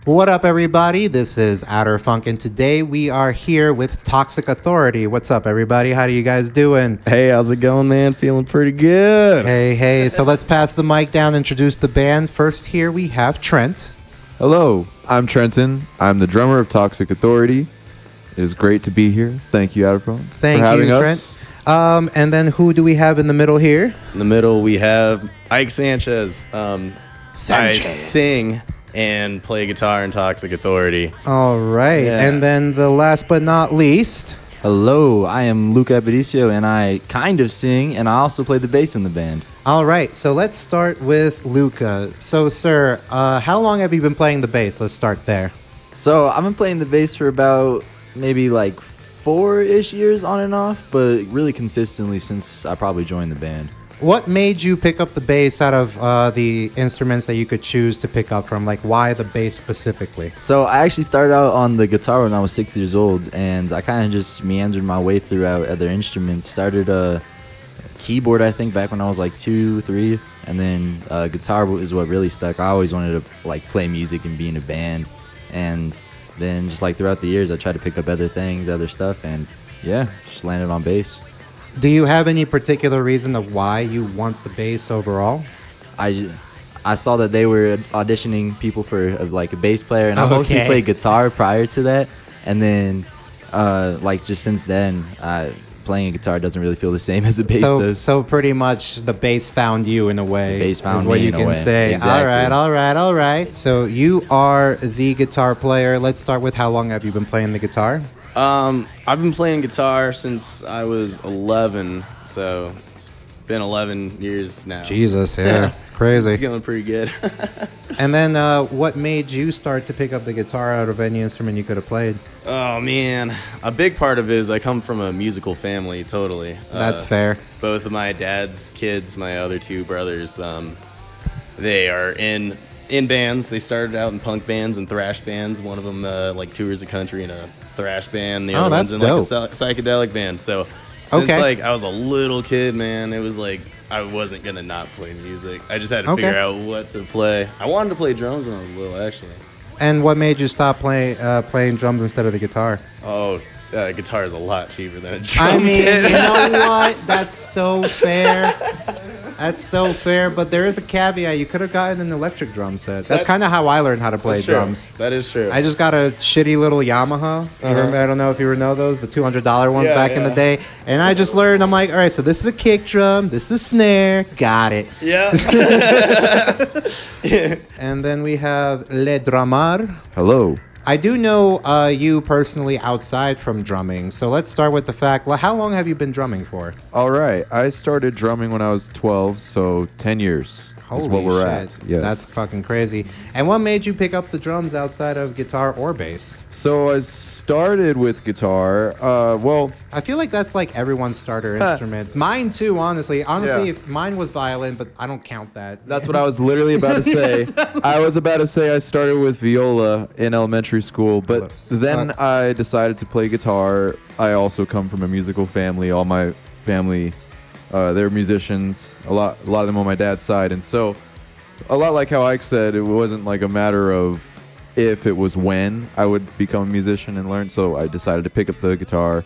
What up, everybody? This is Outer Funk, and today we are here with Toxic Authority. What's up, everybody? How are you guys doing? Hey, how's it going, man? Feeling pretty good. Hey. So let's pass the mic down, introduce the band. First, here we have Trent. Hello, I'm Trenton. I'm the drummer of Toxic Authority. It is great to be here. Thank you, Outerfront, Thank for having you, us. Trent. And then who do we have in the middle here? In the middle, we have Ike Sanchez. I sing and play guitar in Toxic Authority. All right. Yeah. And then the last but not least. Hello, I am Luca Aparicio, and I kind of sing, and I also play the bass in the band. All right. So let's start with Luca. So, sir, how long have you been playing the bass? Let's start there. So I've been playing the bass for about maybe like 4-ish years on and off, but really consistently since I probably joined the band. What made you pick up the bass out of the instruments that you could choose to pick up from? Like, why the bass specifically? So I actually started out on the guitar when I was 6 years old, and I kind of just meandered my way throughout other instruments. Started a keyboard, I think, back when I was like 2, 3, and then guitar is what really stuck. I always wanted to like play music and be in a band, and then just like throughout the years, I tried to pick up other things, other stuff, and yeah, just landed on bass. Do you have any particular reason of why you want the bass overall? I saw that they were auditioning people for like a bass player, and I mostly Okay. played guitar prior to that, and then like just since then, playing a guitar doesn't really feel the same as a bass does. So pretty much the bass found you in a way. The bass found is what me you in a can way. say. Exactly. All right. So you are the guitar player. Let's start with how long have you been playing the guitar? I've been playing guitar since I was 11, so it's been 11 years now. Jesus, yeah, crazy. Feeling pretty good. And then what made you start to pick up the guitar out of any instrument you could have played? Oh, man. A big part of it is I come from a musical family, totally. That's fair. Both of my dad's kids, my other two brothers, they are in bands. They started out in punk bands and thrash bands. One of them like tours the country in a thrash band. The other that's one's in like a dope. psychedelic band. So since Okay. like I was a little kid, man, it was like I wasn't gonna not play music. I just had to Okay. figure out what to play. I wanted to play drums when I was little, actually. And what made you stop playing drums instead of the guitar? Oh, guitar is a lot cheaper than a drum I mean, kit. you know what? That's so fair. That's so fair, but there is a caveat. You could have gotten an electric drum set. That's kind of how I learned how to play That's true. drums. That is true. I just got a shitty little Yamaha. I don't know if you know those, the $200 ones Yeah, back in the yeah. day. And I just learned, I'm like, all right, so this is a kick drum, this is snare, got it. yeah. And then we have Le Dramar. Hello. I do know you personally outside from drumming, so let's start with the fact, how long have you been drumming for? All right. I started drumming when I was 12, so 10 years is what we're at. Yes. That's fucking crazy. And what made you pick up the drums outside of guitar or bass? So I started with guitar. Well, I feel like that's like everyone's starter instrument. Mine too, honestly. Honestly, Yeah. if mine was violin, but I don't count that. that's what I was literally about to say. I was about to say I started with viola in elementary school, but then I decided to play guitar. I also come from a musical family. All my family, they're musicians. A lot of them on my dad's side, and so a lot like how Ike said, it wasn't like a matter of if, it was when I would become a musician and learn. So I decided to pick up the guitar,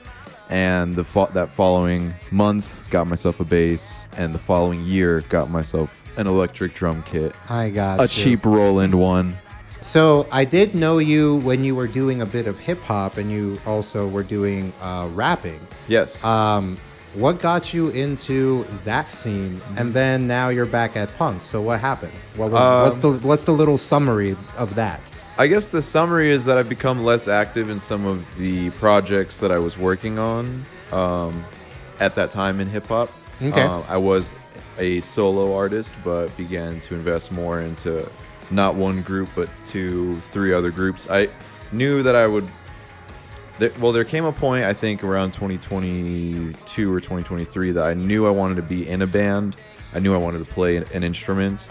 and that following month got myself a bass, and the following year got myself an electric drum kit, I got a you. cheap Roland one. So I did know you when you were doing a bit of hip hop, and you also were doing rapping. Yes. What got you into that scene, and then now you're back at punk? So what happened? What's the little summary of that? I guess the summary is that I've become less active in some of the projects that I was working on at that time in hip hop. Okay. I was a solo artist, but began to invest more into not one group, but 2, 3 other groups. I knew that I would. There came a point, I think around 2022 or 2023, that I knew I wanted to be in a band. I knew I wanted to play an instrument,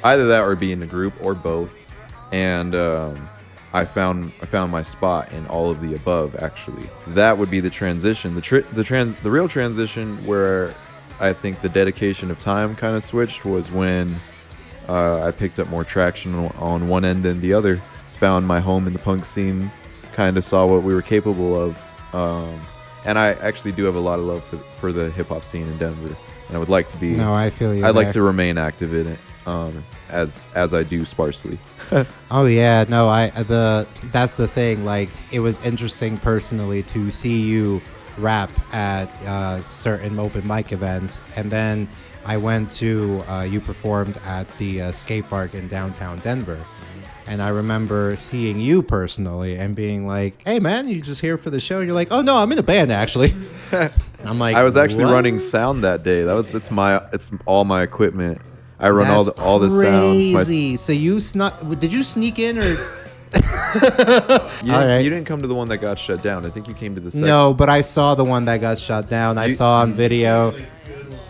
either that or be in a group or both. And I found my spot in all of the above. Actually, that would be the transition, the real transition where I think the dedication of time kind of switched was when I picked up more traction on one end than the other. found my home in the punk scene, kind of saw what we were capable of. And I actually do have a lot of love for the hip hop scene in Denver, and I would like to be. No, I feel you. I'd like there. to remain active in it, as I do sparsely. Oh yeah, no, that's the thing. Like, it was interesting personally to see you rap at certain open mic events, and then I went to you performed at the skate park in downtown Denver. And I remember seeing you personally and being like, "Hey man, you just here for the show?" You're like, "Oh no, I'm in a band actually." I'm like, I was actually "What?" running sound that day. It's all my equipment. I run That's all the sounds. crazy. So you did you sneak in or? You, All right. you didn't come to the one that got shut down. I think you came to the second. No, but I saw the one that got shut down. I saw on video.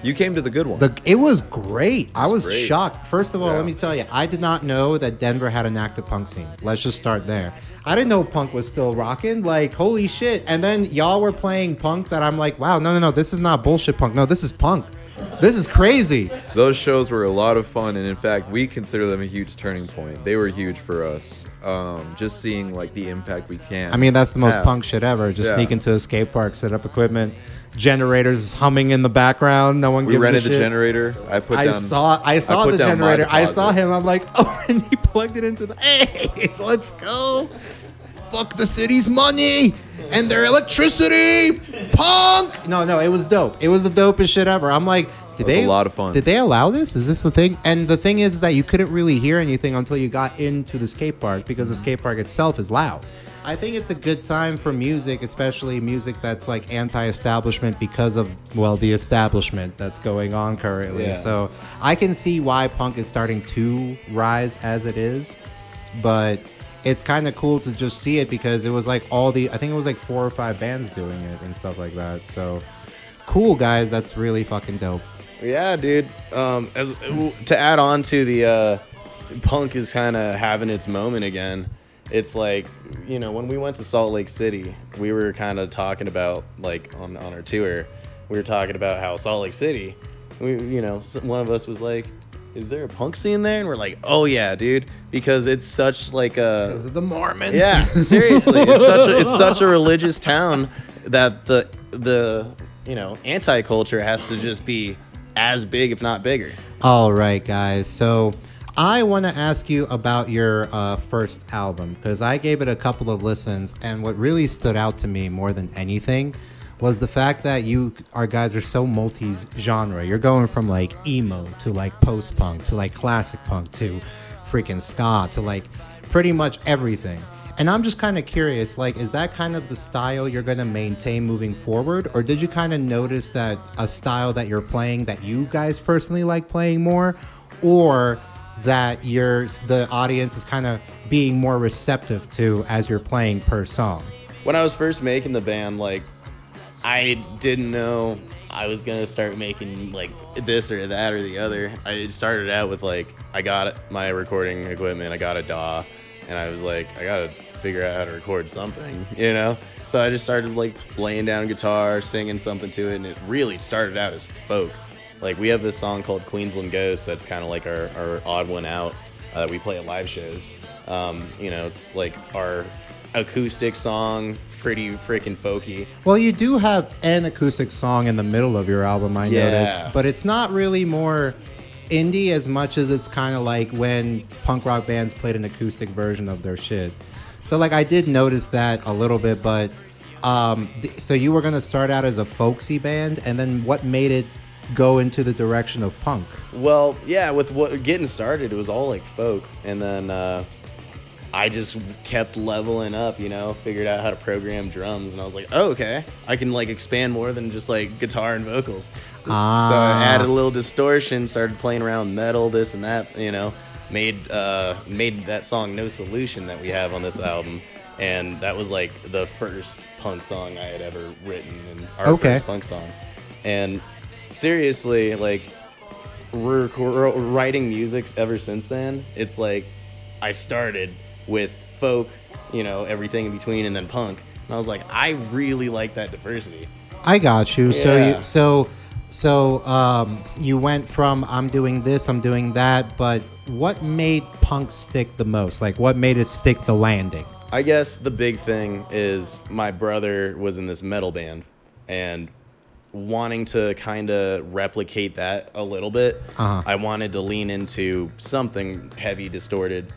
You came to the good one. It was great. I was great. shocked. First of all, Yeah. let me tell you, I did not know that Denver had an active punk scene. Let's just start there. I didn't know punk was still rocking. Like, holy shit. And then y'all were playing punk that I'm like, wow, no, this is not bullshit punk. No, this is punk. This is crazy. Those shows were a lot of fun, and in fact, we consider them a huge turning point. They were huge for us. Just seeing like the impact we can. I mean, that's the most have. punk shit ever. Just Yeah. sneak into a skate park, set up equipment, generators humming in the background. No one We gives rented a the shit. generator. I I put saw put the down my generator. I saw deposit. him. I'm like, oh, and he plugged it into the. Hey, let's go! Fuck the city's money and their electricity. Punk. No, it was dope. It was the dopest shit ever. I'm like, did was they? a lot of fun. Did they allow this? Is this the thing? And the thing is that you couldn't really hear anything until you got into the skate park because the skate park itself is loud. I think it's a good time for music, especially music that's like anti-establishment because of, well, the establishment that's going on currently. Yeah. So I can see why punk is starting to rise as it is, but it's kind of cool to just see it because it was like I think it was like 4 or 5 bands doing it and stuff like that. So cool, guys. That's really fucking dope. Yeah, dude. As to add on to the punk is kind of having its moment again. It's like, you know, when we went to Salt Lake City, we were kind of talking about, like, on our tour, we were talking about how Salt Lake City, one of us was like, is there a punk scene there? And we're like, oh yeah, dude, because it's such like a Because of the Mormons. yeah, seriously, it's such a religious town that the anti-culture has to just be as big, if not bigger. All right, guys. So I want to ask you about your first album because I gave it a couple of listens, and what really stood out to me more than anything was the fact that guys are so multi-genre. You're going from like emo to like post-punk to like classic punk to freaking ska to like pretty much everything. And I'm just kind of curious, like, is that kind of the style you're going to maintain moving forward? Or did you kind of notice that a style that you're playing that you guys personally like playing more? Or that the audience is kind of being more receptive to as you're playing per song? When I was first making the band, like, I didn't know I was gonna start making like this or that or the other. I started out with like, I got my recording equipment, I got a DAW, and I was like, I gotta figure out how to record something, you know? So I just started like laying down guitar, singing something to it, and it really started out as folk. Like, we have this song called Queensland Ghost that's kind of like our odd one out that we play at live shows. It's like our acoustic song, pretty freaking folky. Well, you do have an acoustic song in the middle of your album, I noticed, but it's not really more indie as much as it's kind of like when punk rock bands played an acoustic version of their shit. So, like, I did notice that a little bit, but so you were going to start out as a folksy band, and then what made it go into the direction of punk? Well, yeah, with what getting started, it was all like folk, and then I just kept leveling up, figured out how to program drums, and I was like, oh, okay, I can like expand more than just like guitar and vocals. So I added a little distortion, started playing around with metal, this and that, made that song No Solution that we have on this album, and that was like the first punk song I had ever written, and our first punk song. And seriously, like, we're writing music ever since then. It's like I started with folk, everything in between, and then punk. And I was like, I really like that diversity. I got you. Yeah. So So you went from I'm doing this, I'm doing that, but what made punk stick the most? Like, what made it stick the landing? I guess the big thing is my brother was in this metal band, and wanting to kind of replicate that a little bit, I wanted to lean into something heavy, distorted.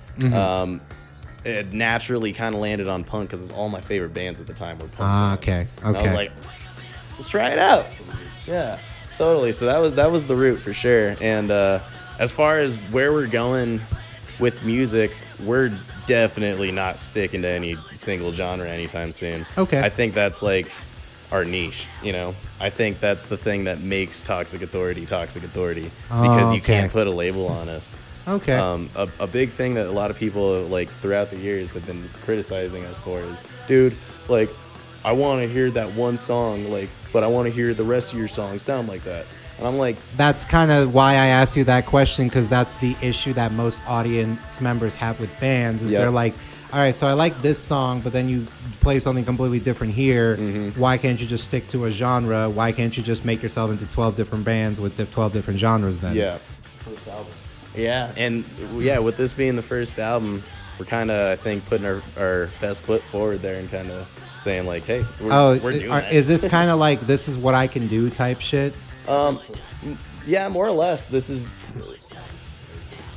It naturally kind of landed on punk because all my favorite bands at the time were punk bands. Okay. And I was like, let's try it out. Yeah, totally. So that was the route for sure. And as far as where we're going with music, we're definitely not sticking to any single genre anytime soon. Okay. I think that's like our niche, you know. I think that's the thing that makes Toxic Authority Toxic Authority. It's because you can't put a label on us. Okay. A big thing that a lot of people like throughout the years have been criticizing us for is, dude, like, I want to hear that one song, like, but I want to hear the rest of your songs sound like that. And I'm like, That's kind of why I asked you that question, because that's the issue that most audience members have with bands is Yep. they're like, all right, so I like this song, but then you play something completely different here. Why can't you just stick to a genre? Why can't you just make yourself into 12 different bands with the 12 different genres then? yeah. Yeah, and yeah, with this being the first album, we're kind of, I think, putting our best foot forward there and kind of saying like, hey, we're doing that. Is this kind of like this is what I can do type shit? Yeah, more or less. This is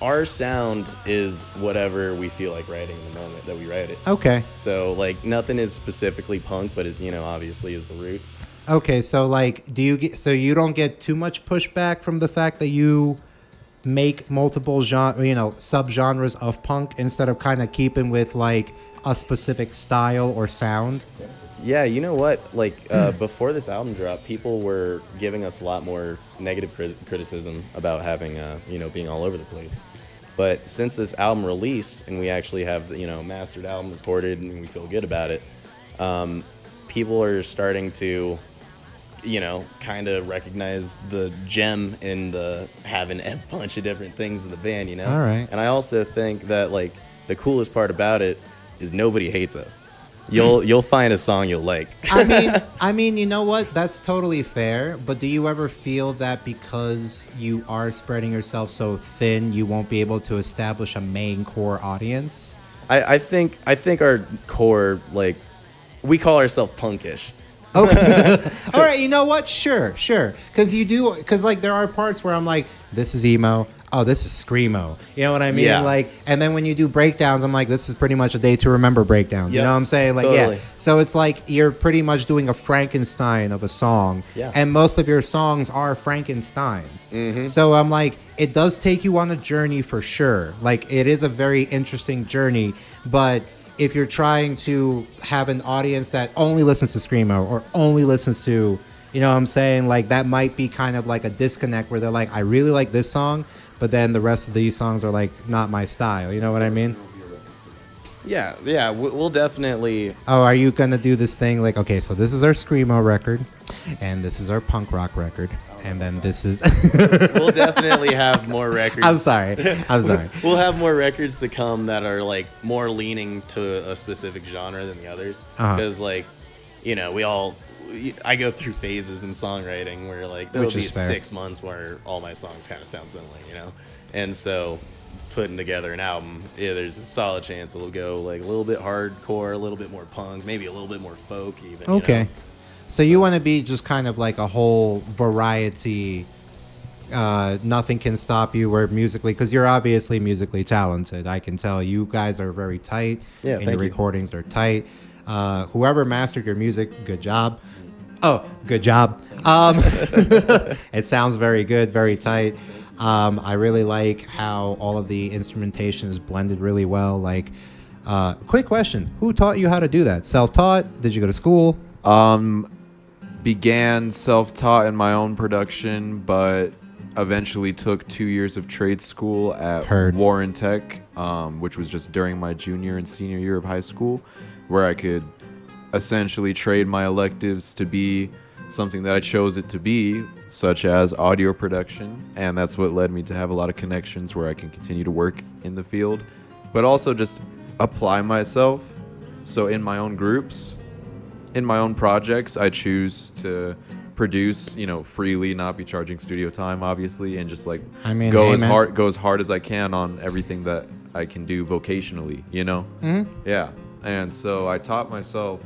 our sound is whatever we feel like writing in the moment that we write it. Okay. So like nothing is specifically punk, but it, you know, obviously is the roots. Okay, so like, do you get so you don't get too much pushback from the fact that you make multiple subgenres of punk instead of kind of keeping with like a specific style or sound? Yeah, you know what? Like before this album dropped, people were giving us a lot more negative criticism about having, being all over the place. But since this album released and we actually have, mastered album recorded and we feel good about it, people are starting to, kind of recognize the gem in the having a bunch of different things in the band, All right. And I also think that like the coolest part about it is nobody hates us. You'll find a song you'll like. I mean, you know what? That's totally fair. But do you ever feel that because you are spreading yourself so thin, you won't be able to establish a main core audience? I think our core, like, we call ourselves punkish. Okay. All right. You know what? Sure. Because like there are parts where I'm like, this is emo. Oh, this is screamo. You know what I mean? Yeah. Like, and then when you do breakdowns, I'm like, this is pretty much a day to remember breakdowns. You Yep. know what I'm saying? Like, Totally. yeah. So it's like you're pretty much doing a Frankenstein of a song. Yeah. And most of your songs are Frankensteins. Mm-hmm. So I'm like, it does take you on a journey for sure. Like, it is a very interesting journey. But if you're trying to have an audience that only listens to screamo or only listens to, you know what I'm saying? Like, that might be kind of like a disconnect where they're like, I really like this song, but then the rest of these songs are like not my style. You know what I mean? Yeah, we'll definitely. Oh, are you gonna do this thing like, okay, so this is our screamo record, and this is our punk rock record, and then this is. We'll definitely have more records. I'm sorry. We'll have more records to come that are like more leaning to a specific genre than the others. Because like, I go through phases in songwriting where like there'll Which be is fair. 6 months where all my songs kind of sound similar, and so putting together an album, there's a solid chance it'll go like a little bit hardcore, a little bit more punk, maybe a little bit more folk even. Okay. So you want to be just kind of like a whole variety. Nothing can stop you where musically, because you're obviously musically talented. I can tell you guys are very tight. Yeah, and thank your you. recordings are tight. Whoever mastered your music, good job. Oh, good job. It sounds very good, very tight. I really like how all of the instrumentation is blended really well. Like, quick question: who taught you how to do that? Self-taught? Did you go to school? Began self-taught in my own production, but eventually took 2 years of trade school at Heard. Warren Tech, which was just during my junior and senior year of high school, where I could essentially trade my electives to be something that I chose it to be, such as audio production. And that's what led me to have a lot of connections where I can continue to work in the field, but also just apply myself. So in my own groups, in my own projects, I choose to produce, freely, not be charging studio time, obviously, and just like I mean, go hey, as man. hard as I can on everything that I can do vocationally, Yeah. And so I taught myself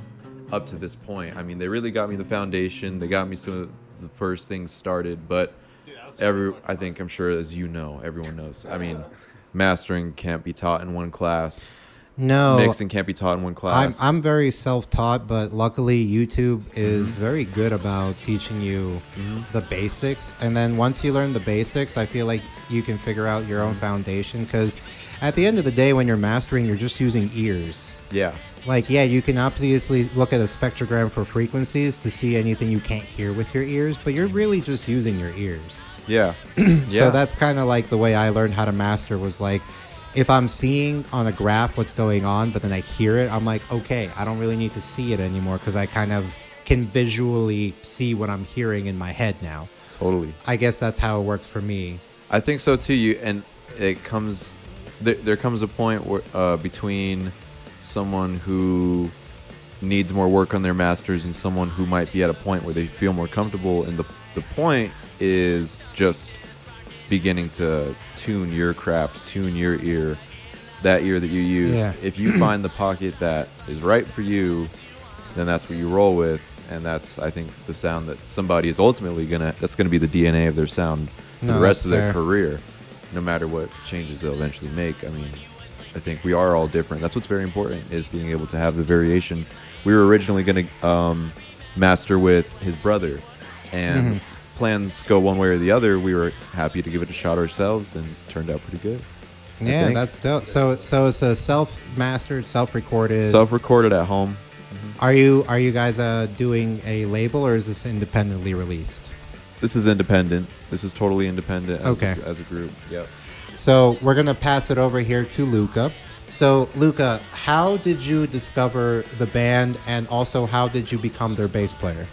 up to this point. I mean, they really got me the foundation. They got me some of the first things started, but I'm sure, as everyone knows. I mean, mastering can't be taught in one class. No, Mixing can't be taught in one class. I'm very self-taught, but luckily YouTube is very good about teaching you the basics. And then once you learn the basics, I feel like you can figure out your own foundation. Because at the end of the day, when you're mastering, you're just using ears. Yeah. Like, yeah, you can obviously look at a spectrogram for frequencies to see anything you can't hear with your ears, but you're really just using your ears. Yeah. So that's kind of like the way I learned how to master was like, if I'm seeing on a graph what's going on, but then I hear it, I'm like, okay, I don't really need to see it anymore because I kind of can visually see what I'm hearing in my head now. Totally. I guess that's how it works for me. I think so too. There comes a point where between someone who needs more work on their masters and someone who might be at a point where they feel more comfortable, and the point is just beginning to tune your craft, tune your ear, that ear that you use. Yeah. If you find the pocket that is right for you, then that's what you roll with, and that's, I think, the sound that somebody is ultimately that's gonna be the DNA of their sound for the rest of their career, no matter what changes they'll eventually make. I mean, I think we are all different. That's what's very important, is being able to have the variation. We were originally gonna master with his brother, and plans go one way or the other. We were happy to give it a shot ourselves, and it turned out pretty good. Yeah, that's dope. So it's a self-mastered, self-recorded. Self-recorded at home. Are you guys doing a label, or is this independently released? This is independent. This is totally independent as a group. Yep. So we're going to pass it over here to Luca. So, Luca, how did you discover the band, and also how did you become their bass player?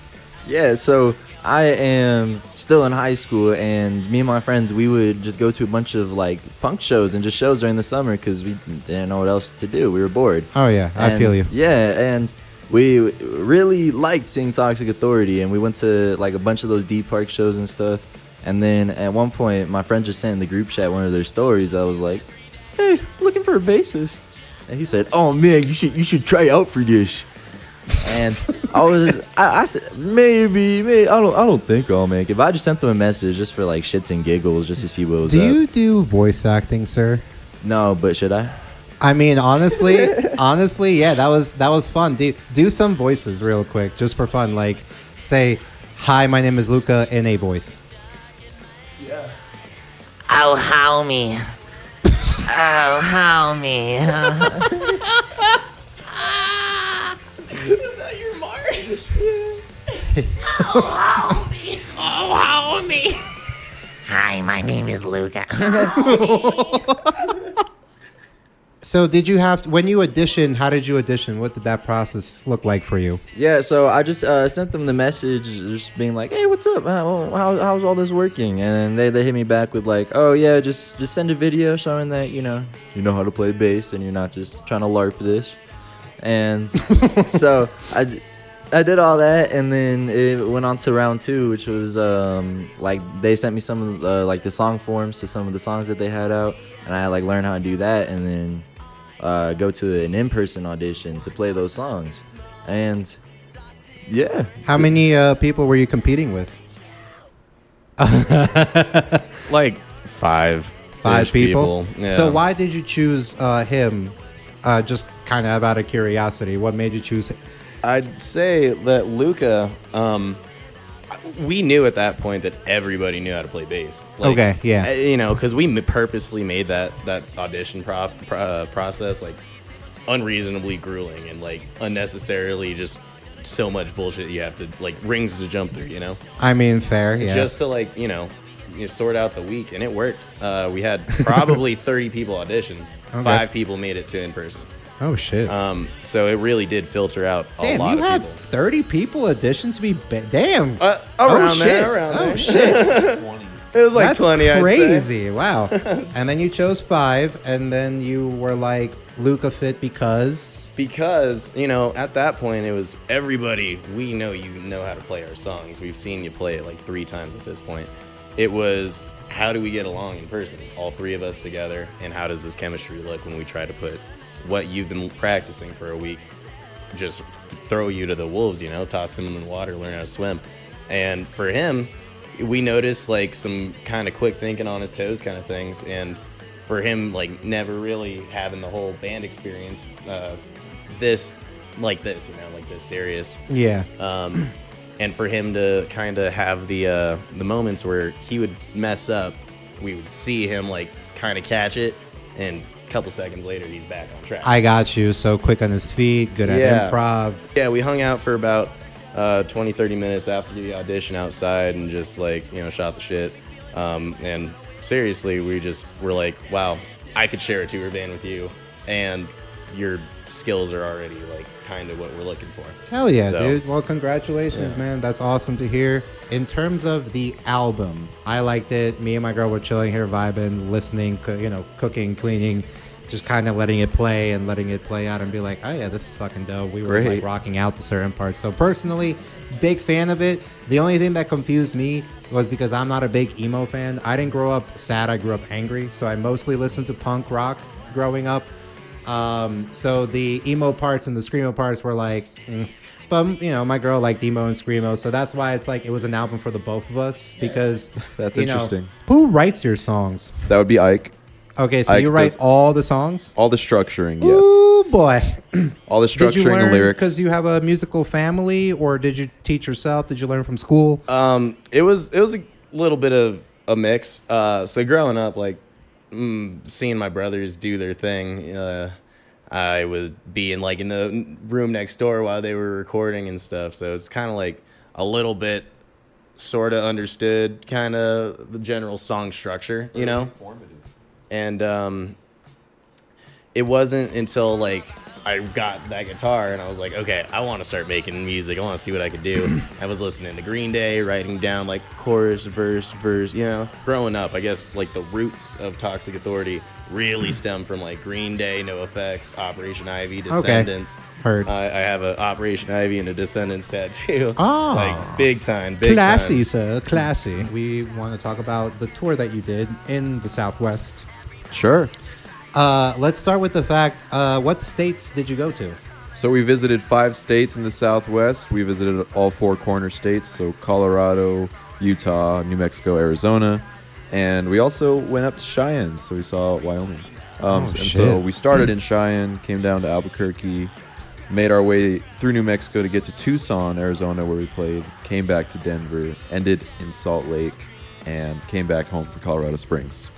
Yeah, so I am still in high school, and me and my friends, we would just go to a bunch of like punk shows and just shows during the summer because we didn't know what else to do. We were bored. Oh, yeah, I feel you. Yeah, and we really liked seeing Toxic Authority, and we went to like a bunch of those Deep Park shows and stuff. And then at one point, my friend just sent in the group chat one of their stories. I was like, "Hey, looking for a bassist," and he said, "Oh man, you should try out for this." And I said, maybe I don't think I'll make it. But I just sent them a message just for like shits and giggles, just to see what was up. Do you do voice acting, sir? No, but should I? I mean, honestly, yeah, that was fun. Do some voices real quick, just for fun. Like, say, "Hi, my name is Luca" in a voice. Oh, homie. Oh, homie. Is that your mark? Oh, homie. Oh, homie. Hi, my name is Luca. So did you have, when you auditioned, how did you audition? What did that process look like for you? Yeah, so I just sent them the message, just being like, "Hey, what's up? How's all this working?" And they hit me back with like, "Oh yeah, just send a video showing that you know how to play bass and you're not just trying to LARP this." And so I did all that, and then it went on to round 2, which was like they sent me some of like the song forms to some of the songs that they had out, and I like learned how to do that, and then go to an in-person audition to play those songs. And yeah. How many people were you competing with? Like five people. Yeah. So why did you choose him? Just kind of out of curiosity, what made you choose him? I'd say that Luca, we knew at that point that everybody knew how to play bass. Like, Okay, yeah. You know, because we purposely made that audition process like unreasonably grueling and like unnecessarily just so much bullshit you have to like rings to jump through, you know? I mean, fair, yeah. Just to like, sort out the week, and it worked. We had probably 30 people audition. Okay. 5 people made it to in person. Oh shit. So it really did filter out a lot Damn, you of have people. 30 people audition to be damn. Around oh shit. there, around oh there. shit. It was like That's 20. I'd say. crazy. Wow. And then you chose 5, and then you were like Luca fit because. Because, at that point, it was everybody, we know you know how to play our songs. We've seen you play it like 3 times at this point. It was, how do we get along in person? All 3 of us together, and how does this chemistry look when we try to put what you've been practicing for a week, just throw you to the wolves, toss him in the water, learn how to swim. And for him, we noticed like some kind of quick thinking on his toes kind of things. And for him, like never really having the whole band experience, this serious. Yeah. And for him to kind of have the moments where he would mess up, we would see him like kind of catch it, and a couple seconds later he's back on track. I got you. So quick on his feet, good at improv. Yeah, we hung out for about 20-30 minutes after the audition outside and just like shot the shit. And seriously, we're like, wow, I could share a tour van with you, and your skills are already like kind of what we're looking for. Hell yeah, So, dude. Well, congratulations, man. That's awesome to hear. In terms of the album, I liked it. Me and my girl were chilling here, vibing, listening, cooking, cleaning, just kind of letting it play and letting it play out and be like, oh yeah, this is fucking dope. We were like Great. rocking out to certain parts. So personally, big fan of it. The only thing that confused me was because I'm not a big emo fan. I didn't grow up sad. I grew up angry. So I mostly listened to punk rock growing up. So the emo parts and the screamo parts were like, but my girl liked emo and screamo, so that's why it's like it was an album for the both of us because That's you know, interesting. who writes your songs? That would be Ike. Okay, so Ike you write does- all the songs? All the structuring, yes. Ooh boy! All the Did you structuring and learn lyrics. because you have a musical family, or did you teach yourself? Did you learn from school? It was a little bit of a mix. So growing up, like seeing my brothers do their thing, I was being like in the room next door while they were recording and stuff. So it's kind of like a little bit sort of understood kind of the general song structure, And it wasn't until like I got that guitar and I was like, okay, I want to start making music. I want to see what I could do. I was listening to Green Day, writing down like chorus, verse. Growing up, I guess like the roots of Toxic Authority really stem from like Green Day, NoFX, Operation Ivy, Descendants. Heard. I have a Operation Ivy and a Descendants tattoo. Oh. Like big time. Classy, sir, classy. We want to talk about the tour that you did in the Southwest. Sure. Let's start with the fact, what states did you go to? So we visited 5 states in the Southwest. We visited all 4 corner states, so Colorado, Utah, New Mexico, Arizona. And we also went up to Cheyenne, so we saw Wyoming. And so shit. we started in Cheyenne, came down to Albuquerque, made our way through New Mexico to get to Tucson, Arizona, where we played, came back to Denver, ended in Salt Lake, and came back home for Colorado Springs.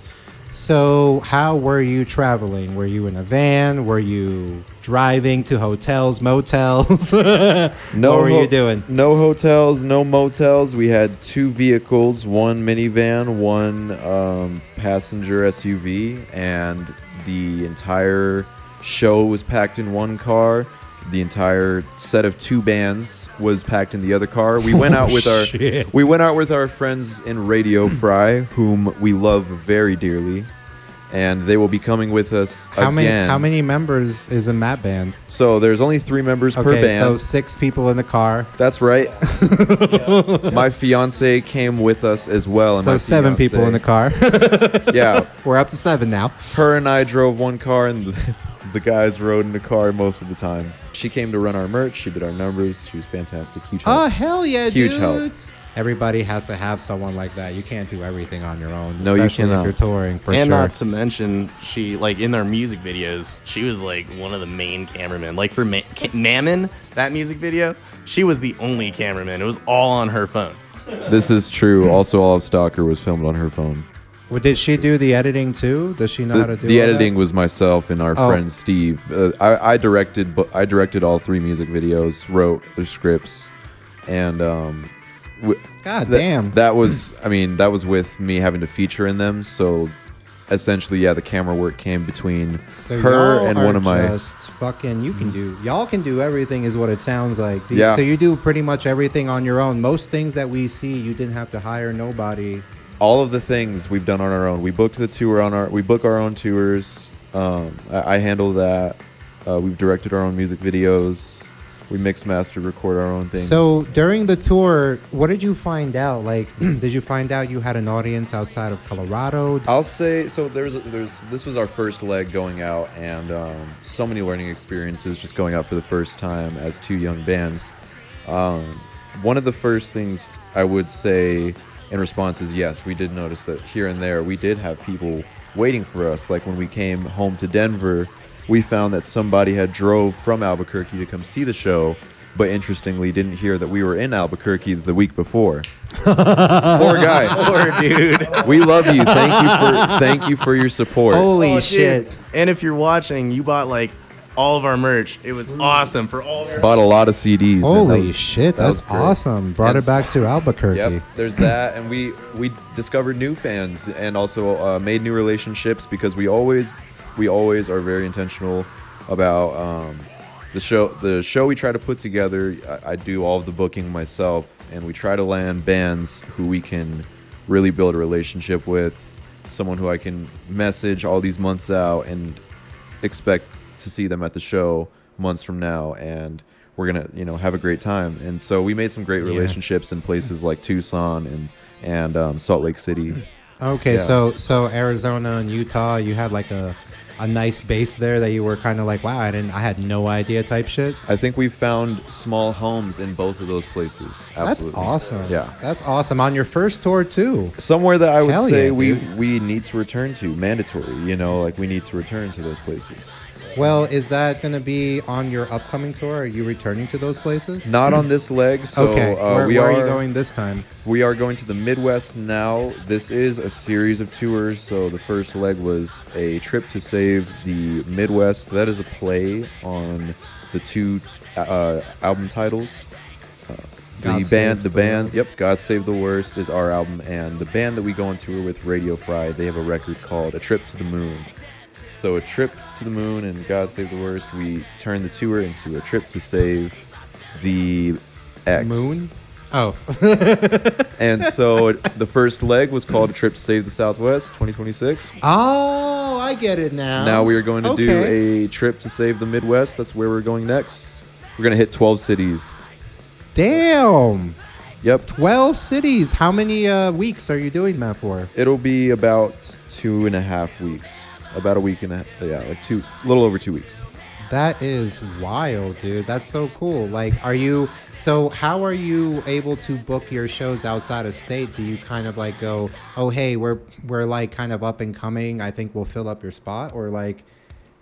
So how were you traveling? Were you in a van? Were you driving to hotels, motels? What were you doing? No hotels, no motels. We had 2 vehicles, one minivan, one passenger SUV, and the entire show was packed in one car. The entire set of 2 bands was packed in the other car. We went out with our friends in Radio Fry, whom we love very dearly, and they will be coming with us again. How many members is in that band? So there's only 3 members per band. So 6 people in the car. That's right. My fiance came with us as well. And So my 7 people in the car. Yeah, We're up to 7 now. her and I drove one car, and the guys rode in the car most of the time. She came to run our merch. She did our numbers. She was fantastic. Huge help. Oh, hell yeah, Huge dude. help. Everybody has to have someone like that. You can't do everything on your own. No, you especially cannot. if you're touring, for And sure. not to mention, she like in our music videos, she was like one of the main cameramen. Like for Mammon, that music video, she was the only cameraman. It was all on her phone. This is true. Also, all of Stalker was filmed on her phone. Well, did she do the editing too? Does she know how to do The all editing that? was myself and our Oh. friend Steve. I directed all 3 music videos, wrote the scripts, and God damn. that was with me having to feature in them. So essentially, yeah, the camera work came between So her y'all and are one of my. just fucking. Y'all can do everything, is what it sounds like. Yeah. So you do pretty much everything on your own. Most things that we see, you didn't have to hire nobody. all of the things we've done on our own. We booked the tour we book our own tours. I handle that. We've directed our own music videos. We mix, master, record our own things. So during the tour, what did you find out? Like, did you find out you had an audience outside of Colorado? I'll say so. This was our first leg going out, and so many learning experiences just going out for the first time as two young bands. One of the first things I would say in response is yes, we did notice that here and there we did have people waiting for us. Like when we came home to Denver, we found that somebody had drove from Albuquerque to come see the show, but interestingly didn't hear that we were in Albuquerque the week before. Poor guy. Poor dude. We love you. Thank you for your support. Holy Oh, dude. shit. And if you're watching, you bought like all of our merch. It was awesome for all of our Bought a lot of CDs. and that Holy was- shit, that was that's great. awesome. Brought And it back to Albuquerque. Yep, there's that, and we discovered new fans and also made new relationships because we always are very intentional about the show. The show we try to put together, I do all of the booking myself, and we try to land bands who we can really build a relationship with, someone who I can message all these months out and expect to see them at the show months from now, and we're gonna have a great time. And so we made some great relationships in places like Tucson and Salt Lake City. Okay, Yeah. so Arizona and Utah, you had like a nice base there that you were kind of like, wow, I had no idea type shit. I think we found small homes in both of those places. Absolutely. That's awesome. Yeah. That's awesome. On your first tour too. Somewhere that I would Hell say yeah, we dude. need to return to, mandatory. Like we need to return to those places. Well, is that going to be on your upcoming tour? Are you returning to those places? Not on this leg. So Okay. Where we are you going this time? We are going to the Midwest now. This is a series of tours. So the first leg was a trip to save the Midwest. That is a play on the two album titles. God Saves the band. Worst. Yep, God Save the Worst is our album, and the band that we go on tour with, Radio Fry, they have a record called A Trip to the Moon. So A Trip to the Moon and God Save the Worst, we turn the tour into a trip to save the X. Moon? Oh. And so the first leg was called A Trip to Save the Southwest 2026. Oh, I get it now. Now we are going to do Okay. a trip to save the Midwest. That's where we're going next. We're going to hit 12 cities. Damn. Yep. 12 cities. How many weeks are you doing that for? It'll be about 2.5 weeks. About a week and a half. Yeah, like a little over 2 weeks. That is wild, dude. That's so cool. Like, how are you able to book your shows outside of state? Do you kind of like go, oh, hey, we're like kind of up and coming. I think we'll fill up your spot? Or like,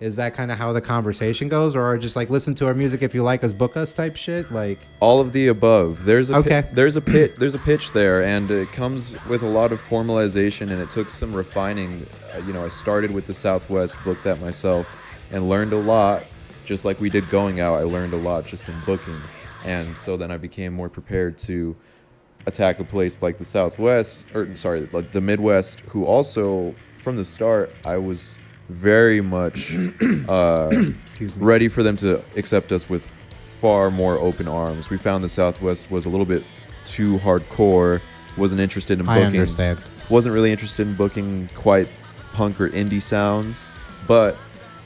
is that kind of how the conversation goes? Or just like, listen to our music if you like us, book us type shit? Like, All of the above. There's a Okay. there's a pitch there, and it comes with a lot of formalization, and it took some refining. I started with the Southwest, booked that myself, and learned a lot. Just like we did going out, I learned a lot just in booking, and so then I became more prepared to attack a place like the Southwest, like the Midwest, who also from the start I was very much excuse me. ready for them to accept us with far more open arms. We found the Southwest was a little bit too hardcore, wasn't interested in booking. I understand. Wasn't really interested in booking quite punk or indie sounds, but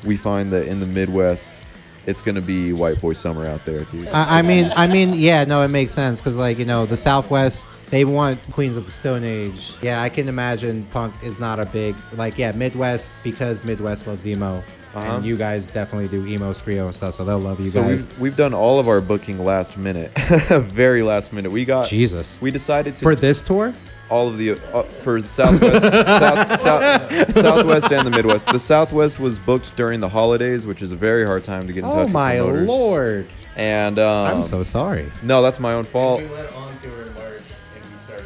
we find that in the Midwest, it's gonna be white boy summer out there, dude. I mean, yeah, no, it makes sense because, like, the Southwest, they want Queens of the Stone Age. Yeah, I can imagine punk is not a big, like, yeah, Midwest, because Midwest loves emo, and you guys definitely do emo, screamo and stuff, so they'll love you So guys. we've done all of our booking last minute, very last minute. Jesus. We decided to For this tour? all of the for the Southwest, Southwest and the Midwest. The Southwest was booked during the holidays, which is a very hard time to get in touch Oh with my promoters. lord! And I'm so sorry. no, that's my own fault. We went on tour in March and we started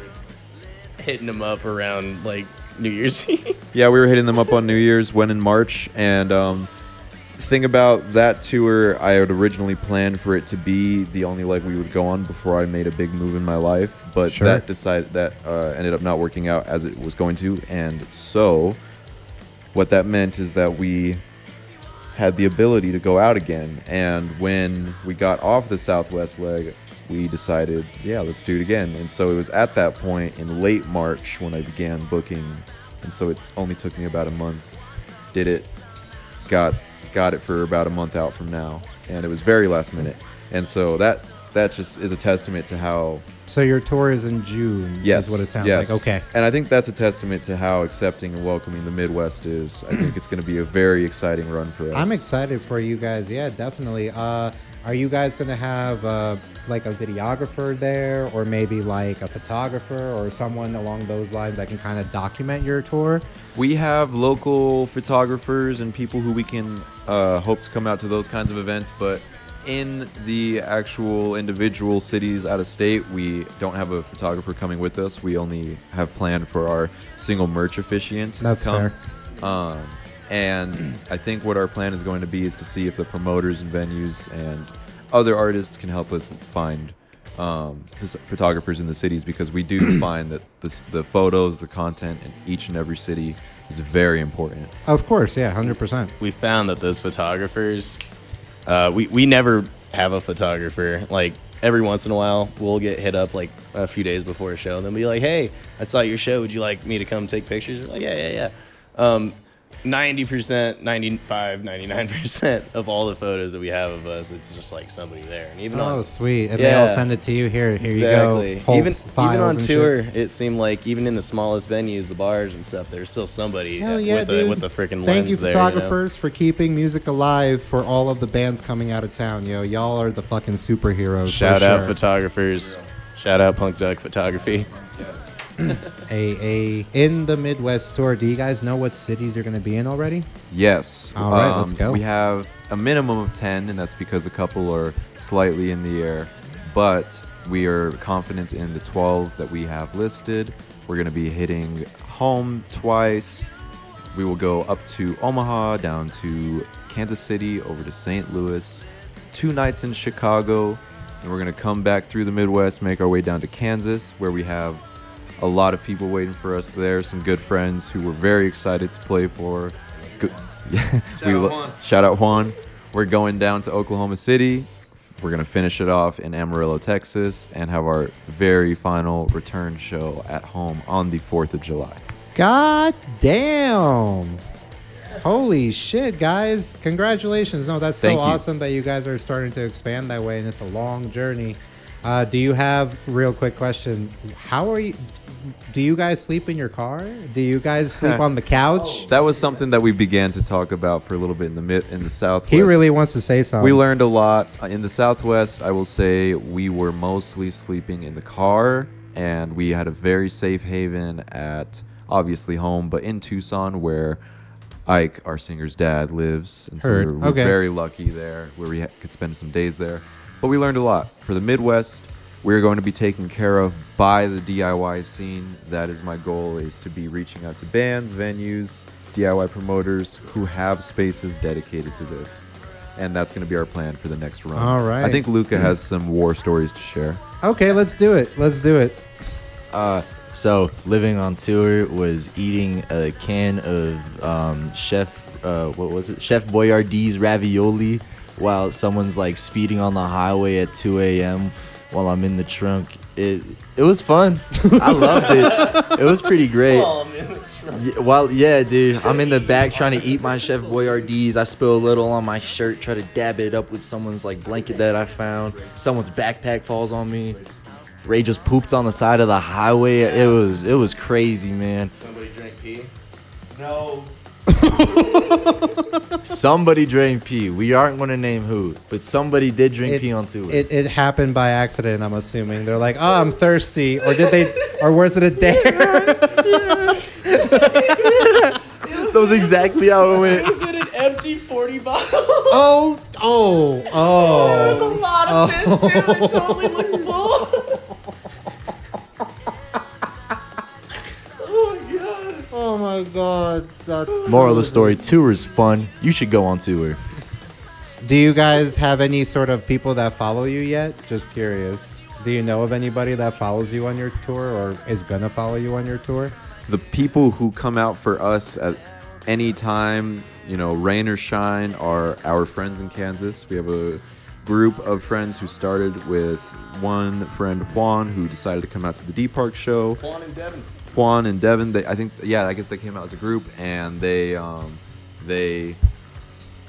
hitting them up around like New Year's Eve. Yeah, we were hitting them up on New Year's, went in March, and the thing about that tour, I had originally planned for it to be the only leg we would go on before I made a big move in my life, but Sure. that ended up not working out as it was going to, and so what that meant is that we had the ability to go out again, and when we got off the Southwest leg, we decided, yeah, let's do it again. And so it was at that point in late March when I began booking, and so it only took me about a month. Did it, got it for about a month out from now, and it was very last minute. And so that just is a testament to how. So your tour is in June. Yes, is what it sounds yes. like. Okay. And I think that's a testament to how accepting and welcoming the Midwest is. I think it's going to be a very exciting run for us. I'm excited for you guys. Yeah, definitely. Are you guys going to have like a videographer there, or maybe like a photographer or someone along those lines that can kind of document your tour? We have local photographers and people who we can hope to come out to those kinds of events, but in the actual individual cities out of state, we don't have a photographer coming with us. We only have planned for our single merch officiant to That's come. fair. And I think what our plan is going to be is to see if the promoters and venues and other artists can help us find photographers in the cities, because we do find that the photos, the content in each and every city is very important. Of course, yeah, 100%. We found that those photographers, we never have a photographer. Like, every once in a while, we'll get hit up like a few days before a show, and they'll be like, "Hey, I saw your show. Would you like me to come take pictures?" We're like, yeah. 90%, 95, 99% of all the photos that we have of us, it's just like somebody there. And even Oh, on, sweet. And they all send it to you. Here you go. Hulk Even files on and shit. tour, it seemed like even in the smallest venues, the bars and stuff, there's still somebody Hell yeah, with dude. the freaking Thank lens you, there. photographers, for keeping music alive for all of the bands coming out of town. Yo, y'all are the fucking superheroes. Shout for out sure. photographers. Shout out Punk Duck Photography. A in the Midwest tour. Do you guys know what cities you're going to be in already? Yes. All right, let's go. We have a minimum of 10, and that's because a couple are slightly in the air. But we are confident in the 12 that we have listed. We're going to be hitting home twice. We will go up to Omaha, down to Kansas City, over to St. Louis, 2 nights in Chicago, and we're going to come back through the Midwest, make our way down to Kansas, where we have a lot of people waiting for us there, some good friends who we're very excited to play for. Shout out Juan. We're going down to Oklahoma City. We're going to finish it off in Amarillo, Texas, and have our very final return show at home on the 4th of July. God damn. Holy shit, guys. Congratulations. No, that's so Thank you. awesome that you guys are starting to expand that way, and it's a long journey. Do you have, real quick question, do you guys sleep in your car? Do you guys sleep on the couch? That was something that we began to talk about for a little bit in the Southwest. He really wants to say something. We learned a lot. In the Southwest, I will say we were mostly sleeping in the car, and we had a very safe haven at, obviously, home, but in Tucson, where Ike, our singer's dad, lives. And so Heard. we're Okay. very lucky there, where we could spend some days there. But we learned a lot. For the Midwest, we're going to be taken care of by the DIY scene. That is my goal, is to be reaching out to bands, venues, DIY promoters who have spaces dedicated to this. And that's going to be our plan for the next run. All right. I think Luca has some war stories to share. Okay, let's do it. Let's do it. So living on tour was eating a can of Chef Boyardee's ravioli while someone's like speeding on the highway at 2 a.m. while I'm in the trunk. It was fun. I loved it. It was pretty great. Yeah, dude, I'm in the back trying to eat my Chef Boyardee's. I spill a little on my shirt, try to dab it up with someone's like blanket that I found. Someone's backpack falls on me. Ray just pooped on the side of the highway. It was crazy, man. Somebody drink pee. No. Somebody drank pee. We aren't going to name who, but somebody did drink pee on tour. It happened by accident, I'm assuming. They're like, oh, I'm thirsty. Or did they, or was it a dare? That was exactly how it went. Is it an empty 40 bottle? Oh. There's a lot of piss, dude. It totally looked full. Oh my god. That's Moral of the story, tour is fun. You should go on tour. Do you guys have any sort of people that follow you yet? Just curious. Do you know of anybody that follows you on your tour or is gonna follow you on your tour? The people who come out for us at any time, rain or shine, are our friends in Kansas. We have a group of friends who started with one friend, Juan, who decided to come out to the D Park show. Juan and Devin, I guess they came out as a group, and they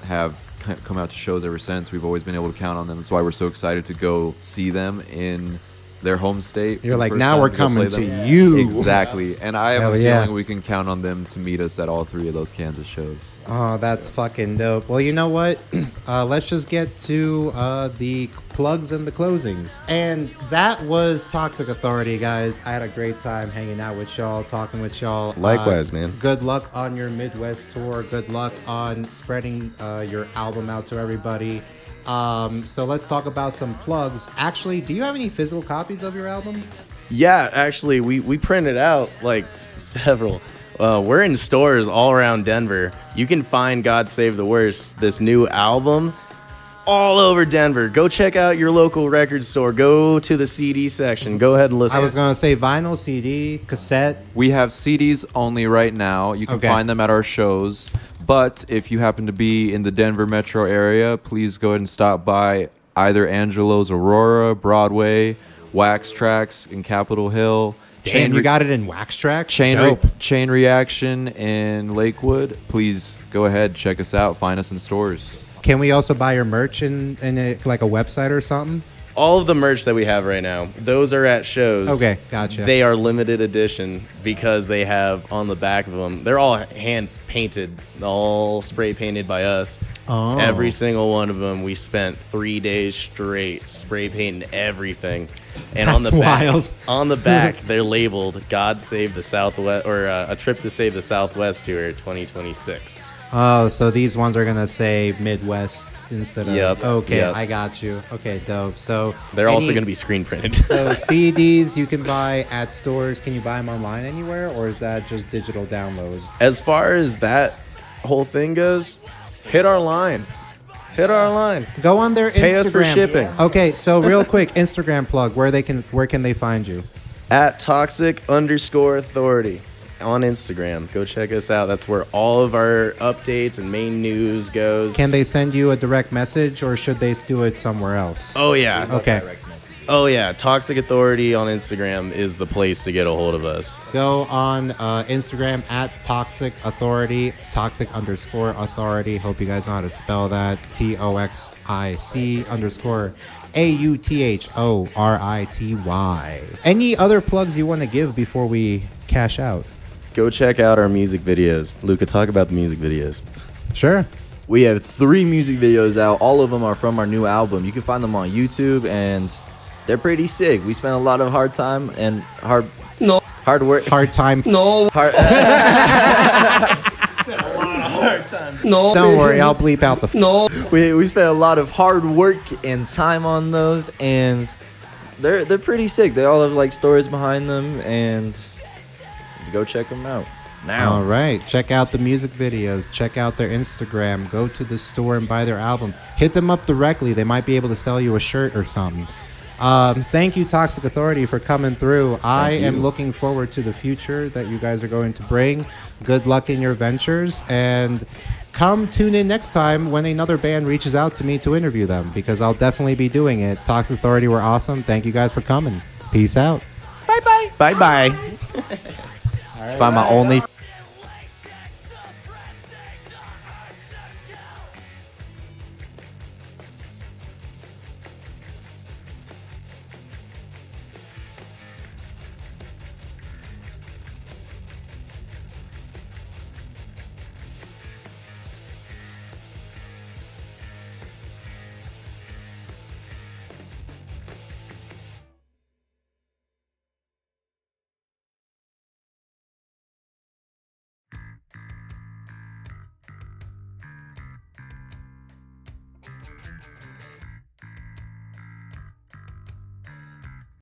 have come out to shows ever since. We've always been able to count on them. That's why we're so excited to go see them in their home state. You're for the like, first now time we're go coming play to them. you. Exactly. And I have Hell a yeah. feeling we can count on them to meet us at all 3 of those Kansas shows. Oh, that's fucking dope. Well, you know what? Let's just get to the plugs and the closings. And that was Toxic Authority, guys. I had a great time hanging out with y'all, talking with y'all. Likewise, man. Good luck on your Midwest tour. Good luck on spreading your album out to everybody. So let's talk about some plugs. Actually, do you have any physical copies of your album? Yeah, actually, we printed out like several. We're in stores all around Denver. You can find God Save the Worst, this new album, all over Denver. Go check out your local record store. Go to the CD section. Go ahead and listen. I was going to say vinyl, CD, cassette. We have CDs only right now. You can Okay. find them at our shows. But if you happen to be in the Denver metro area, please go ahead and stop by either Angelo's Aurora, Broadway, Wax Tracks in Capitol Hill. Damn, you got it in Wax Tracks? Chain Dope. Chain Reaction in Lakewood. Please go ahead, check us out, find us in stores. Can we also buy your merch in like a website or something? all of the merch that we have right now, those are at shows. Okay, gotcha. They are limited edition because they have on the back of them, they're all hand painted, all spray painted by us. Oh. Every single one of them, we spent 3 days straight spray painting everything. And on That's the back, wild. on the back, they're labeled "God Save the Southwest" or "A Trip to Save the Southwest Tour 2026." Oh, so these ones are gonna say Midwest instead of. Yep, Okay, yep. I got you. Okay, dope. So They're also any- going to be screen printed. So CDs you can buy at stores. Can you buy them online anywhere, or is that just digital download? As far as that whole thing goes, hit our line. Hit our line. Go on their Instagram. Pay us for shipping. Okay, so real quick, Instagram plug. Where can they find you? At Toxic_Authority on Instagram. Go check us out. That's where all of our updates and main news goes. Can they send you a direct message, or should they do it somewhere else? Oh yeah. Okay. Oh yeah. Toxic Authority on Instagram is the place to get a hold of us. Go on Instagram at Toxic Authority, Toxic_Authority. Hope you guys know how to spell that. TOXIC_AUTHORITY. Any other plugs you want to give before we cash out? Go check out our music videos. Luca, talk about the music videos. Sure. We have 3 music videos out. All of them are from our new album. You can find them on YouTube, and they're pretty sick. We spent a lot of hard time and hard work. Hard time. Hard, Don't worry, I'll bleep out the. we spent a lot of hard work and time on those, and they're pretty sick. They all have like stories behind them, and go check them out now. All right. Check out the music videos. Check out their Instagram. Go to the store and buy their album. Hit them up directly. They might be able to sell you a shirt or something. Thank you, Toxic Authority, for coming through. I am looking forward to the future that you guys are going to bring. Good luck in your ventures. And come tune in next time when another band reaches out to me to interview them, because I'll definitely be doing it. Toxic Authority were awesome. Thank you guys for coming. Peace out. Bye bye. Find my only